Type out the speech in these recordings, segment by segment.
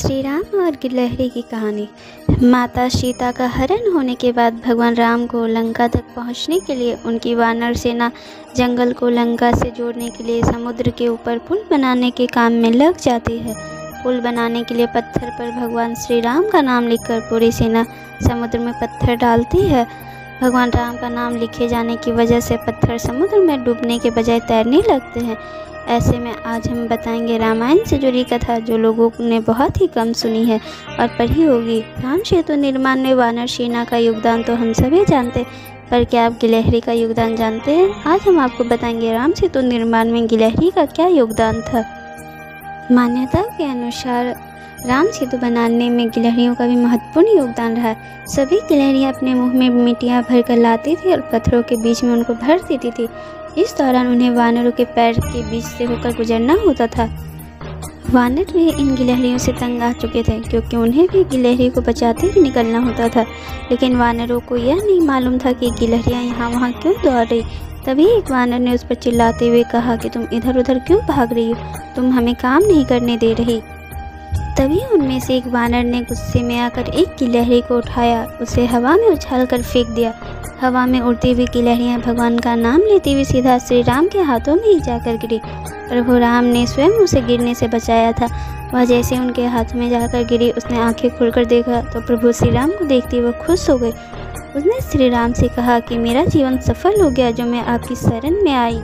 श्री राम और गिलहरी की कहानी। माता सीता का हरण होने के बाद भगवान राम को लंका तक पहुंचने के लिए उनकी वानर सेना जंगल को लंका से जोड़ने के लिए समुद्र के ऊपर पुल बनाने के काम में लग जाती है। पुल बनाने के लिए पत्थर पर भगवान श्री राम का नाम लिखकर पूरी सेना समुद्र में पत्थर डालती है। भगवान राम का नाम लिखे जाने की वजह से पत्थर समुद्र में डूबने के बजाय तैरने लगते हैं। ऐसे में आज हम बताएंगे रामायण से जुड़ी कथा जो लोगों ने बहुत ही कम सुनी है और पढ़ी होगी। राम सेतु निर्माण में वानर सेना का योगदान तो हम सभी जानते हैं, पर क्या आप गिलहरी का योगदान जानते हैं? आज हम आपको बताएंगे राम सेतु निर्माण में गिलहरी का क्या योगदान था। मान्यता के अनुसार राम सेतु बनाने में गिलहरियों का भी महत्वपूर्ण योगदान रहा। सभी गिलहरियाँ अपने मुंह में मिट्टियाँ भर कर लाती थी और पत्थरों के बीच में उनको भर देती थी। इस दौरान उन्हें वानरों के पैर के बीच से होकर गुजरना होता था। वानर भी इन गिलहरियों से तंग आ चुके थे, क्योंकि उन्हें भी गिलहरी को बचाते हुए निकलना होता था। लेकिन वानरों को यह नहीं मालूम था कि गिलहरियाँ यहाँ वहाँ क्यों दौड़ रही। तभी एक वानर ने उस पर चिल्लाते हुए कहा कि तुम इधर उधर क्यों भाग रही हो, तुम हमें काम नहीं करने दे रही। तभी उनमें से एक वानर ने गुस्से में आकर एक गिलहरी को उठाया, उसे हवा में उछाल कर फेंक दिया। हवा में उड़ती हुई गिलहरियाँ भगवान का नाम लेती हुई सीधा श्री राम के हाथों में ही जाकर गिरी। प्रभु राम ने स्वयं उसे गिरने से बचाया था। वह जैसे उनके हाथ में जाकर गिरी, उसने आंखें खोलकर देखा तो प्रभु श्री राम को देखते वह खुश हो गई। उसने श्री राम से कहा कि मेरा जीवन सफल हो गया जो मैं आपकी शरण में आई।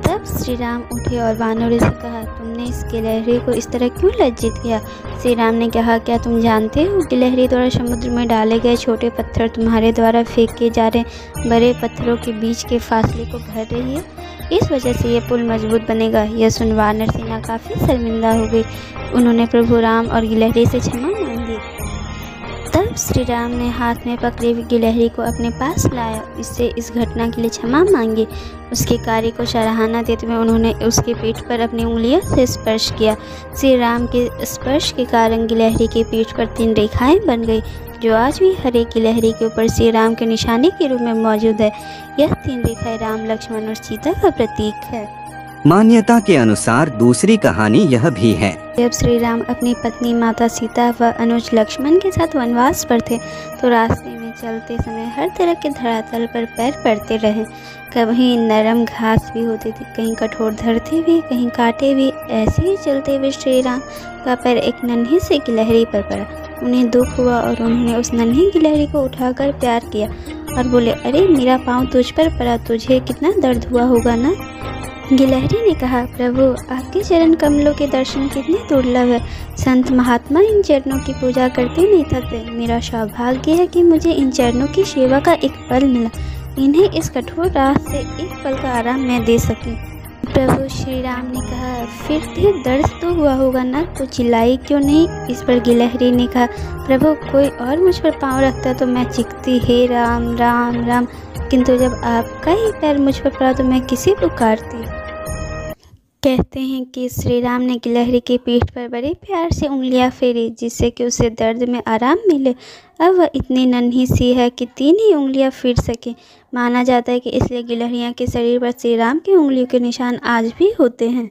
तब श्री राम उठे और वानरों से कहा, तुमने इस गिलहरी को इस तरह क्यों लज्जित किया? श्री राम ने कहा, क्या तुम जानते हो गिलहरी द्वारा समुद्र में डाले गए छोटे पत्थर तुम्हारे द्वारा फेंके जा रहे बड़े पत्थरों के बीच के फासले को भर रही है। इस वजह से यह पुल मजबूत बनेगा। यह सुन वानर सेना काफ़ी शर्मिंदा हो गई। उन्होंने प्रभु राम और गिलहरी से क्षमा मांगी। तब श्री राम ने हाथ में पकड़ी हुई गिलहरी को अपने पास लाया, इससे इस घटना के लिए क्षमा मांगी। उसके कार्य को सराहना देते हुए उन्होंने उसके पीठ पर अपनी उंगलियों से स्पर्श किया। श्री राम के स्पर्श के कारण गिलहरी की पीठ पर 3 रेखाएं बन गई, जो आज भी हर एक गिलहरी के ऊपर श्री राम के निशाने के रूप में मौजूद है। यह 3 रेखाएं राम, लक्ष्मण और सीता का प्रतीक है। मान्यता के अनुसार दूसरी कहानी यह भी है। जब श्री राम अपनी पत्नी माता सीता व अनुज लक्ष्मण के साथ वनवास पर थे, तो रास्ते में चलते समय हर तरह के धरातल पर पैर पड़ते रहे। कहीं नरम घास भी होती थी, कहीं कठोर धरती भी, कहीं कांटे भी। ऐसे ही चलते हुए श्री राम का पैर एक नन्ही सी गिलहरी पर पड़ा। उन्हें दुख हुआ और उन्होंने उस नन्ही गिलहरी को उठाकर प्यार किया और बोले, अरे मेरा पाँव तुझ पर पड़ा, तुझे कितना दर्द हुआ होगा ना। गिलहरी ने कहा, प्रभु आपके चरण कमलों के दर्शन कितने दुर्लभ है। संत महात्मा इन चरणों की पूजा करते नहीं थकते। मेरा सौभाग्य है कि मुझे इन चरणों की सेवा का एक पल मिला। इन्हें इस कठोर राह से एक पल का आराम मैं दे सकी। प्रभु श्री राम ने कहा, फिर भी दर्द तो हुआ होगा ना, तो चिल्लाई क्यों नहीं? इस पर गिलहरी ने कहा, प्रभु कोई और मुझ पर पाँव रखता तो मैं चिखती, हे राम राम राम, किंतु जब आपका ही पैर मुझ पर पड़ा तो मैं किसे पुकारती। कहते हैं कि श्री राम ने गिलहरी की पीठ पर बड़े प्यार से उंगलियां फेरी, जिससे कि उसे दर्द में आराम मिले। अब वह इतनी नन्ही सी है कि 3 ही उंगलियां फिर सके। माना जाता है कि इसलिए गिलहरियां के शरीर पर श्री राम की उंगलियों के निशान आज भी होते हैं।